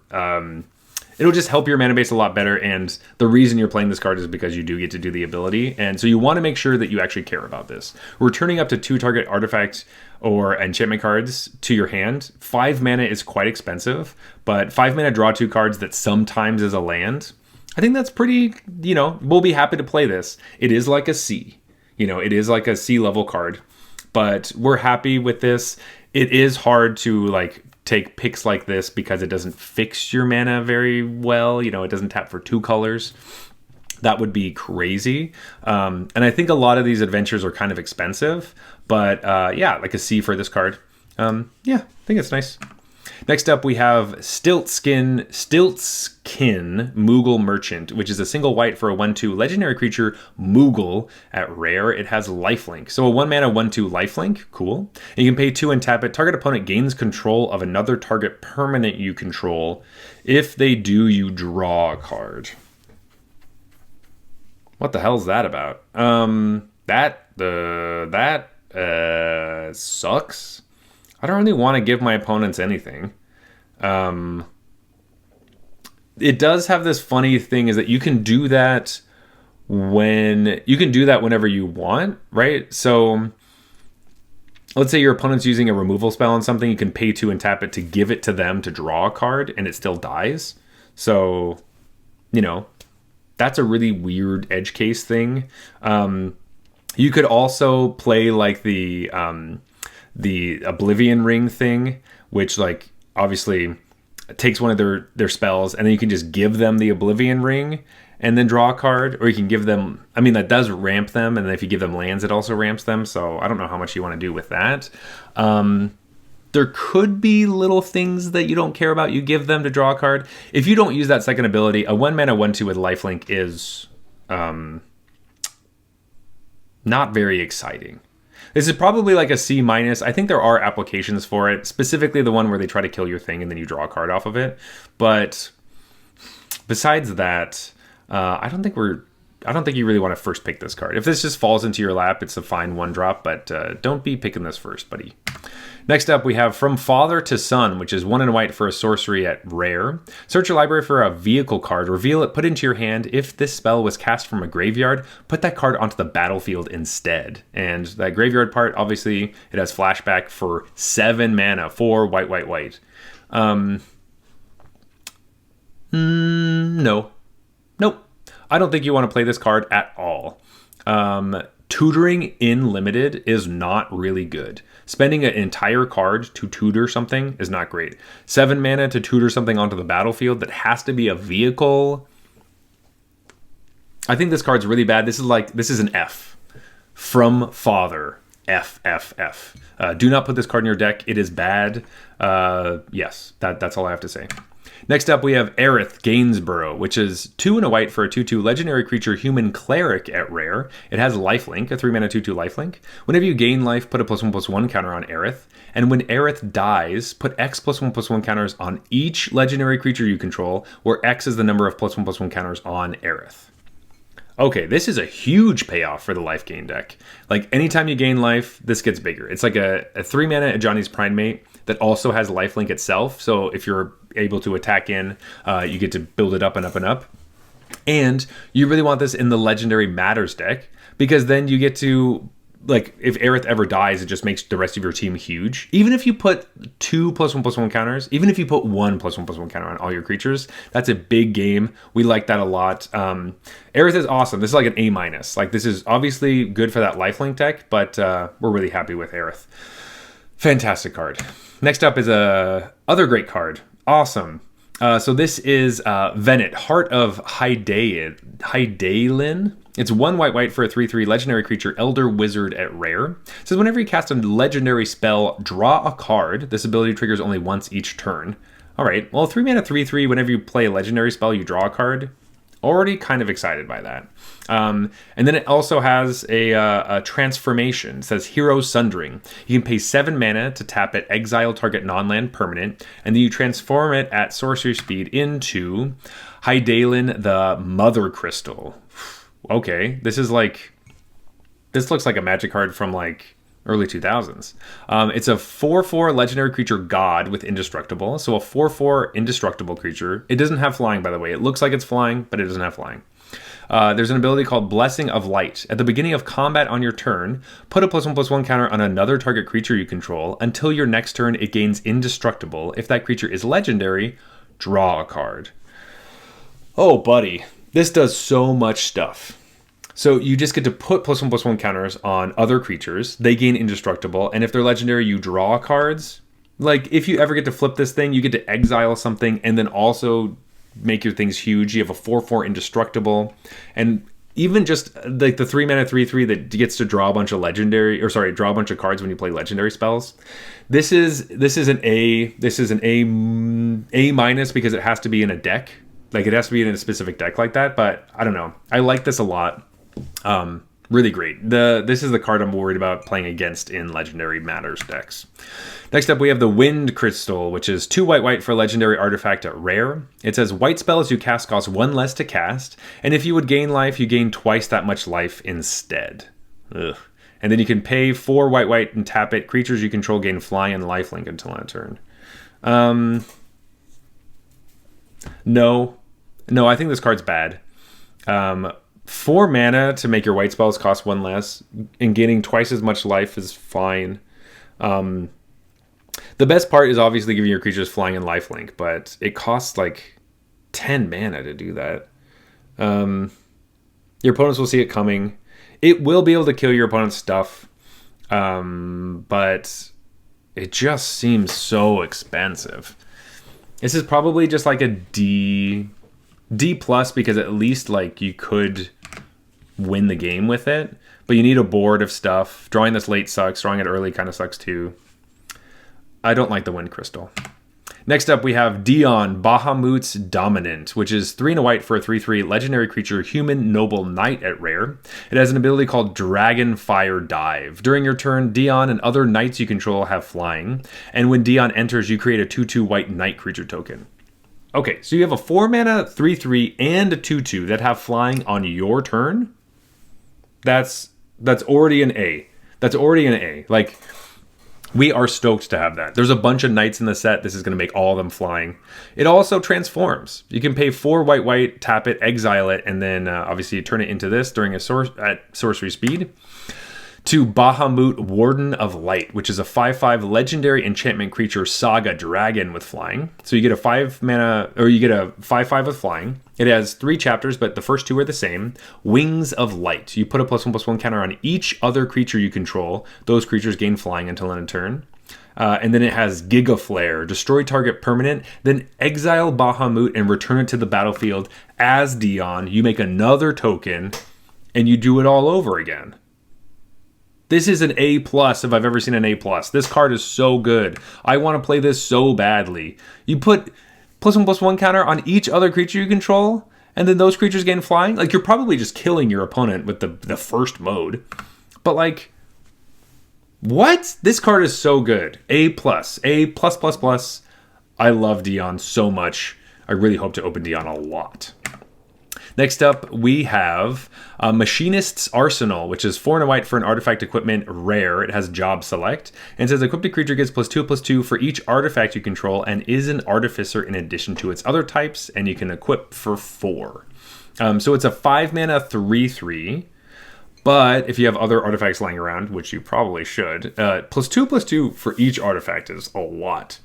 Speaker 1: It'll just help your mana base a lot better, and the reason you're playing this card is because you do get to do the ability, and so you want to make sure that you actually care about this. Returning up to 2 target artifacts or enchantment cards to your hand. 5 mana is quite expensive, but 5 mana draw 2 cards that sometimes is a land. I think that's pretty, you know, we'll be happy to play this. It is like a C. You know, it is like a C level card, but we're happy with this. It is hard to, like, take picks like this because it doesn't fix your mana very well. You know, it doesn't tap for 2 colors. That would be crazy. And I think a lot of these adventures are kind of expensive, but yeah, like a C for this card. Yeah, I think it's nice. Next up, we have Stiltskin Mughal Merchant, which is a single white for a 1/2 legendary creature, Mughal. At rare, it has lifelink. So a 1 mana 1/2 lifelink, cool. And you can pay 2 and tap it. Target opponent gains control of another target permanent you control. If they do, you draw a card. What the hell's that about? That sucks. I don't really want to give my opponents anything. It does have this funny thing is that you can do that whenever you want, right? So let's say your opponent's using a removal spell on something, you can pay 2 and tap it to give it to them to draw a card, and it still dies. So, you know, that's a really weird edge case thing. You could also play like the Oblivion Ring thing, which, like, obviously takes one of their spells, and then you can just give them the Oblivion Ring and then draw a card, or you can give them, I mean, that does ramp them, and then if you give them lands, it also ramps them, so I don't know how much you want to do with that. There could be little things that you don't care about, you give them to draw a card. If you don't use that second ability, a 1 mana 1/2 with lifelink is not very exciting. This is probably like a C-. I think there are applications for it, specifically the one where they try to kill your thing and then you draw a card off of it. But besides that, I don't think you really want to first pick this card. If this just falls into your lap, it's a fine 1-drop, but don't be picking this first, buddy. Next up, we have From Father to Son, which is 1 and white for a sorcery at rare. Search your library for a vehicle card, reveal it, put it into your hand. If this spell was cast from a graveyard, put that card onto the battlefield instead. And that graveyard part, obviously, it has flashback for 7 mana, 4 white. No. Nope. I don't think you want to play this card at all. tutoring in limited is not really good. Spending an entire card to tutor something is not great. 7 mana to tutor something onto the battlefield that has to be a vehicle. I think this card's really bad. This is an F. From Father. F, F, F. Do not put this card in your deck. It is bad. Yes, that's all I have to say. Next up, we have Aith Gainsboro, which is 2 and a white for a 2/2 legendary creature human cleric at rare. It has lifelink, a 3 mana 2/2 lifelink. Whenever you gain life, put a +1/+1 counter on Aith. And when Aith dies, put X +1/+1 counters on each legendary creature you control, where X is the number of +1/+1 counters on Aith. Okay, this is a huge payoff for the life gain deck. Like, anytime you gain life, this gets bigger. It's like a 3 mana Johnny's Primate that also has lifelink itself. So if you're able to attack in, you get to build it up and up and up. And you really want this in the Legendary Matters deck, because then you get to, like, if Aith ever dies, it just makes the rest of your team huge. Even if you put 2 +1/+1 counters, even if you put 1 +1/+1 counter on all your creatures, that's a big game. We like that a lot. Aith is awesome. This is like an A-. Like, this is obviously good for that lifelink deck, but we're really happy with Aith. Fantastic card. Next up is a other great card. Awesome. So this is Venet, Heart of Hyalin. It's 1 white for a 3/3 legendary creature, Elder Wizard at rare. It says whenever you cast a legendary spell, draw a card. This ability triggers only once each turn. All right. Well, 3 mana 3/3. Whenever you play a legendary spell, you draw a card. Already kind of excited by that. And then it also has a transformation. It says Hero Sundering. You can pay 7 mana to tap it, exile target non-land permanent, and then you transform it at sorcery speed into Hyalin the Mother Crystal. Okay, this looks like a Magic card from like early 2000s. It's a 4/4 legendary creature god with indestructible. So a 4/4 indestructible creature. It doesn't have flying, by the way. It looks like it's flying, but it doesn't have flying. There's an ability called Blessing of Light. At the beginning of combat on your turn, put a +1/+1 counter on another target creature you control. Until your next turn, it gains indestructible. If that creature is legendary, draw a card. Oh, buddy. This does so much stuff. So you just get to put +1/+1 counters on other creatures. They gain indestructible. And if they're legendary, you draw cards. Like, if you ever get to flip this thing, you get to exile something and then also make your things huge. You have a 4/4 indestructible. And even just like the 3 mana 3/3 that gets to draw a bunch of draw a bunch of cards when you play legendary spells. This is an A. This is an A- because it has to be in a deck. Like, it has to be in a specific deck like that. But I don't know. I like this a lot. Really great. This is the card I'm worried about playing against in Legendary Matters decks. Next up, we have the Wind Crystal, which is 2 white for a legendary artifact at rare. It says white spells you cast cost 1 less to cast, and if you would gain life, you gain twice that much life instead. Ugh. And then you can pay 4 white and tap it. Creatures you control gain flying and lifelink until end turn. No, I think this card's bad. 4 mana to make your white spells cost 1 less, and gaining twice as much life is fine. The best part is obviously giving your creatures flying and lifelink, but it costs like 10 mana to do that. Your opponents will see it coming. It will be able to kill your opponent's stuff, but it just seems so expensive. This is probably just like a D+ because at least like you could win the game with it, but you need a board of stuff. Drawing this late sucks. Drawing it early kind of sucks too. I don't like the Wind Crystal. Next up, we have Dion, Bahamut's Dominant, which is 3 and a white for a 3/3 legendary creature, human noble knight at rare. It has an ability called Dragon Fire Dive. During your turn, Dion and other knights you control have flying, and when Dion enters, you create a 2/2 white knight creature token. Okay, so you have a 4 mana 3/3 and a 2/2 that have flying on your turn. That's already an A. That's already an A. Like, we are stoked to have that. There's a bunch of knights in the set. This is going to make all of them flying. It also transforms. You can pay 4 white, tap it, exile it, and then obviously turn it into this during at sorcery speed. to Bahamut, Warden of Light, which is a 5/5 legendary enchantment creature saga dragon with flying. So you get a 5 mana, or you get a 5/5 with flying. It has 3 chapters, but the first 2 are the same. Wings of Light. You put a +1/+1 counter on each other creature you control. Those creatures gain flying until end of turn. And then it has Giga Flare. Destroy target permanent, then exile Bahamut and return it to the battlefield as Dion. You make another token, and you do it all over again. This is an A+ if I've ever seen an A+. This card is so good. I want to play this so badly. You put +1/+1 counter on each other creature you control, and then those creatures gain flying. Like, you're probably just killing your opponent with the first mode. But, like, what? This card is so good. A+. A+++. I love Dion so much. I really hope to open Dion a lot. Next up, we have Machinists Arsenal, which is 4 and a white for an artifact equipment rare. It has job select. And says equipped creature gets +2/+2 for each artifact you control and is an artificer in addition to its other types, and you can equip for 4. So it's a 5 mana 3/3. But if you have other artifacts lying around, which you probably should, +2/+2 for each artifact is a lot.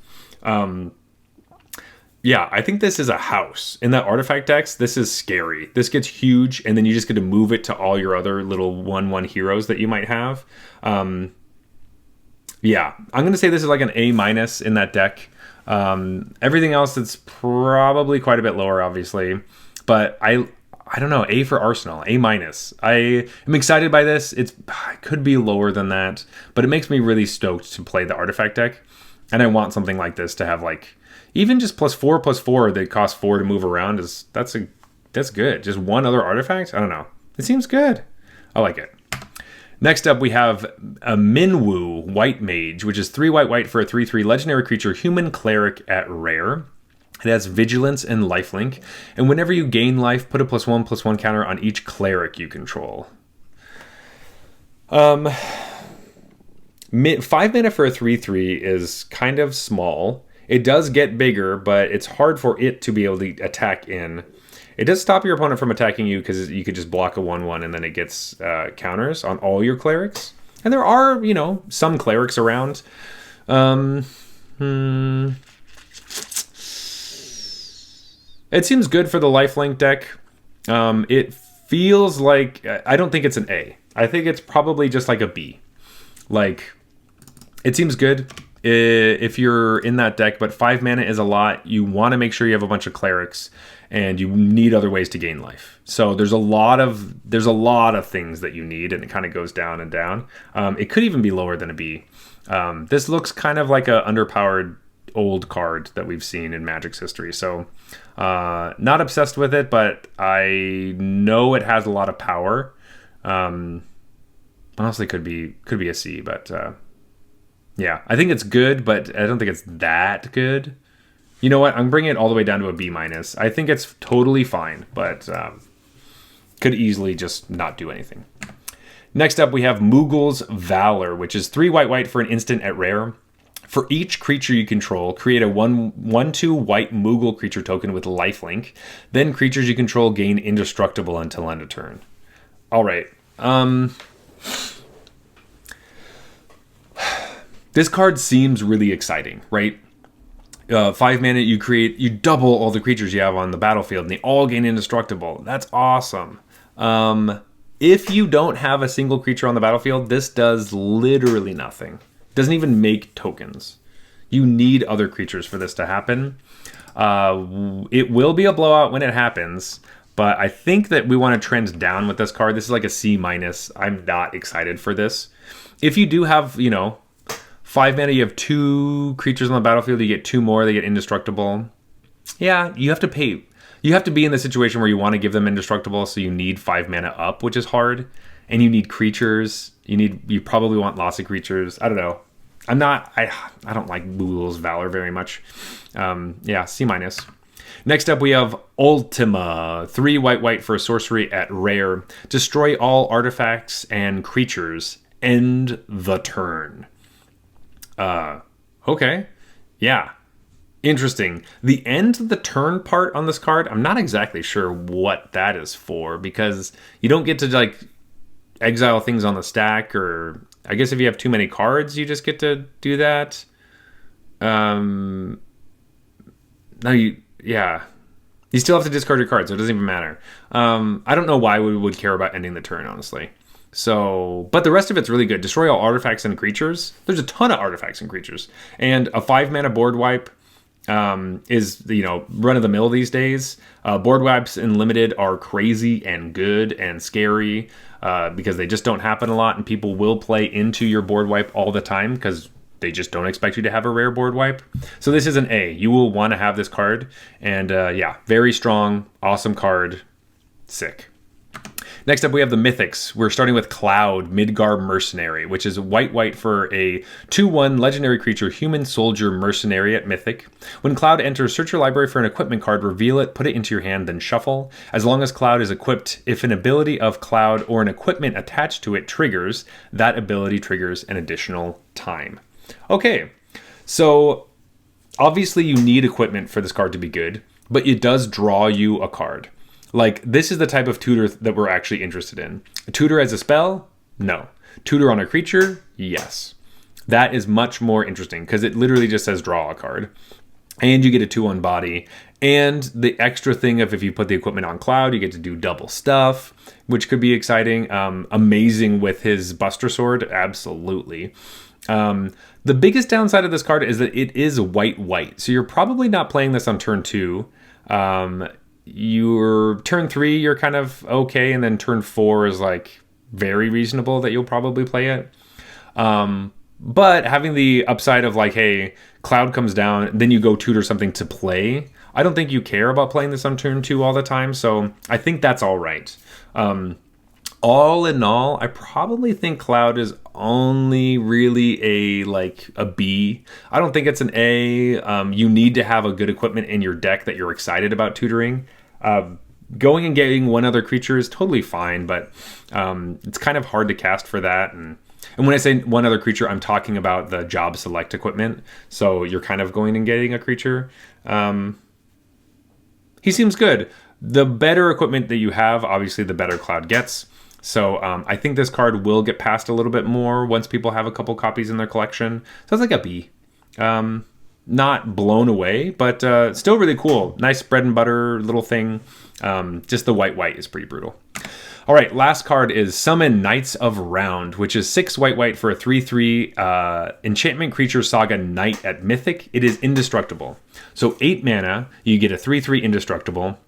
Speaker 1: Yeah, I think this is a house. In that artifact decks, this is scary. This gets huge, and then you just get to move it to all your other little 1/1 heroes that you might have. Yeah, I'm going to say this is like an A- in that deck. Everything else, it's probably quite a bit lower, obviously. But I don't know, A for Arsenal, A-. I am excited by this. It could be lower than that, but it makes me really stoked to play the artifact deck. And I want something like this to have, like, even just +4/+4 that costs 4 to move around that's good. Just one other artifact? I don't know. It seems good. I like it. Next up, we have a Minw White Mage, which is 3 white for a 3/3 legendary creature, human cleric at rare. It has Vigilance and Lifelink, and whenever you gain life, put a +1/+1 counter on each cleric you control. 5 mana for a 3/3 is kind of small. It does get bigger, but it's hard for it to be able to attack in. It does stop your opponent from attacking you because you could just block a 1/1 and then it gets counters on all your clerics. And there are, some clerics around. It seems good for the lifelink deck. It feels like... I don't think it's an A. I think it's probably just like a B. Like, it seems good if you're in that deck, but 5 mana is a lot. You want to make sure you have a bunch of clerics, and you need other ways to gain life. So there's a lot of things that you need, and it kind of goes down and down. It could even be lower than a B. This looks kind of like a underpowered old card that we've seen in Magic's history. So not obsessed with it, but I know it has a lot of power. Honestly, could be a C, but yeah, I think it's good, but I don't think it's that good. You know what? I'm bringing it all the way down to a B-. I think it's totally fine, but could easily just not do anything. Next up, we have Mughals Valor, which is 3 white for an instant at rare. For each creature you control, create a 1/2 white Mughal creature token with lifelink. Then creatures you control gain indestructible until end of turn. All right. This card seems really exciting, right? 5 mana, you double all the creatures you have on the battlefield, and they all gain indestructible. That's awesome. If you don't have a single creature on the battlefield, this does literally nothing. Doesn't even make tokens. You need other creatures for this to happen. It will be a blowout when it happens, but I think that we want to trend down with this card. This is like a C-. I'm not excited for this. If you do have, 5 mana, you have 2 creatures on the battlefield, you get 2 more, they get indestructible. Yeah, you have to pay. You have to be in the situation where you want to give them indestructible, so you need 5 mana up, which is hard. And you need creatures. You probably want lots of creatures. I don't know. I don't like Mughals Valor very much. Yeah, C-. Next up, we have Ultima. 3 white for a sorcery at rare. Destroy all artifacts and creatures. End the turn. Okay. Yeah. Interesting. The end of the turn part on this card, I'm not exactly sure what that is for, because you don't get to, exile things on the stack, or I guess if you have too many cards, you just get to do that. No, yeah. You still have to discard your cards, so it doesn't even matter. I don't know why we would care about ending the turn, honestly. So, but the rest of it's really good. Destroy all artifacts and creatures. There's a ton of artifacts and creatures. And a 5-mana board wipe is, you know, run-of-the-mill these days. Board wipes in Limited are crazy and good and scary because they just don't happen a lot, and people will play into your board wipe all the time because they just don't expect you to have a rare board wipe. So this is an A. You will want to have this card. And yeah, very strong, awesome card. Sick. Next up, we have the Mythics. We're starting with Cloud, Midgar Mercenary, which is white for a 2/1 legendary creature, Human Soldier Mercenary at Mythic. When Cloud enters, search your library for an equipment card, reveal it, put it into your hand, then shuffle. As long as Cloud is equipped, if an ability of Cloud or an equipment attached to it triggers, that ability triggers an additional time. Okay, so obviously you need equipment for this card to be good, but it does draw you a card. Like, this is the type of tutor that we're actually interested in. A tutor as a spell? No. Tutor on a creature? Yes. That is much more interesting because it literally just says draw a card. And you get a 2/1 body. And the extra thing of if you put the equipment on Cloud, you get to do double stuff, which could be exciting. Amazing with his Buster Sword? Absolutely. The biggest downside of this card is that it is white. So you're probably not playing this on turn 2. Your turn 3, you're kind of okay, and then turn 4 is like very reasonable that you'll probably play it. But having the upside of like, hey, Cloud comes down, then you go tutor something to play. I don't think you care about playing this on turn 2 all the time, so I think that's all right. All in all, I probably think Cloud is only really a B. I don't think it's an A. You need to have a good equipment in your deck that you're excited about tutoring. Going and getting one other creature is totally fine, but it's kind of hard to cast for that. And when I say one other creature, I'm talking about the job select equipment. So you're kind of going and getting a creature. He seems good. The better equipment that you have, obviously, the better Cloud gets. So I think this card will get passed a little bit more once people have a couple copies in their collection. So it's like a B. Not blown away, but still really cool. Nice bread and butter little thing. Just the white is pretty brutal. All right, last card is Summon Knights of Round, which is 6 white for a 3/3 enchantment creature saga knight at Mythic. It is indestructible. So 8 mana, you get a 3/3 indestructible.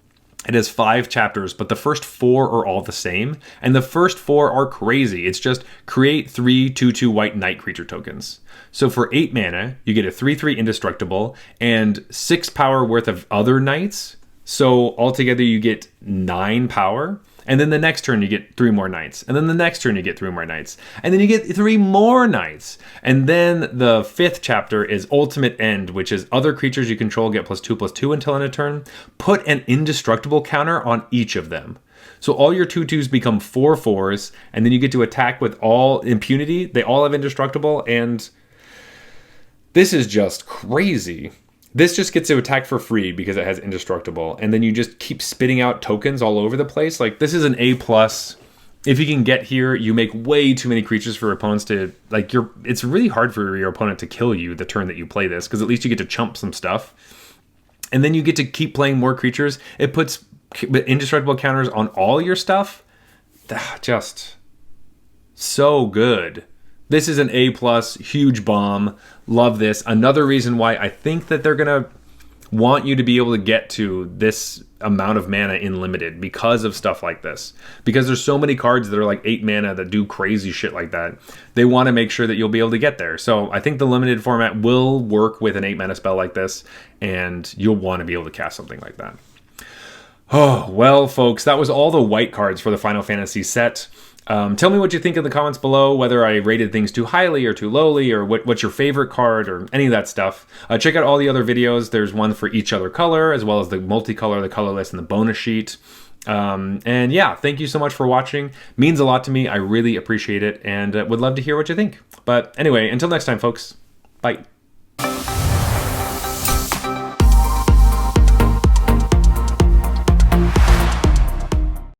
Speaker 1: It has 5 chapters, but the first 4 are all the same. And the first 4 are crazy. It's just create 3 2/2 white knight creature tokens. So for 8 mana, you get a 3/3 indestructible and 6 power worth of other knights. So altogether you get 9 power. And then the next turn you get 3 more knights. And then the next turn you get 3 more knights. And then you get 3 more knights. And then the 5th chapter is Ultimate End, which is other creatures you control get +2/+2 until end of turn. Put an indestructible counter on each of them. So all your 2/2s become 4/4s, and then you get to attack with all impunity. They all have indestructible, and this is just crazy. This just gets to attack for free because it has indestructible, and then you just keep spitting out tokens all over the place. Like, this is an A+. If you can get here, you make way too many creatures for opponents to, like, it's really hard for your opponent to kill you the turn that you play this, because at least you get to chump some stuff. And then you get to keep playing more creatures. It puts indestructible counters on all your stuff. Just so good. This is an A+, huge bomb. Love this. Another reason why I think that they're going to want you to be able to get to this amount of mana in Limited because of stuff like this. Because there's so many cards that are like 8 mana that do crazy shit like that. They want to make sure that you'll be able to get there. So I think the Limited format will work with an 8 mana spell like this, and you'll want to be able to cast something like that. Oh, well, folks, that was all the white cards for the Final Fantasy set. Tell me what you think in the comments below, whether I rated things too highly or too lowly, or what's your favorite card, or any of that stuff. Check out all the other videos. There's one for each other color, as well as the multicolor, the colorless, and the bonus sheet. And yeah, thank you so much for watching. Means a lot to me. I really appreciate it, and would love to hear what you think. But anyway, until next time, folks. Bye.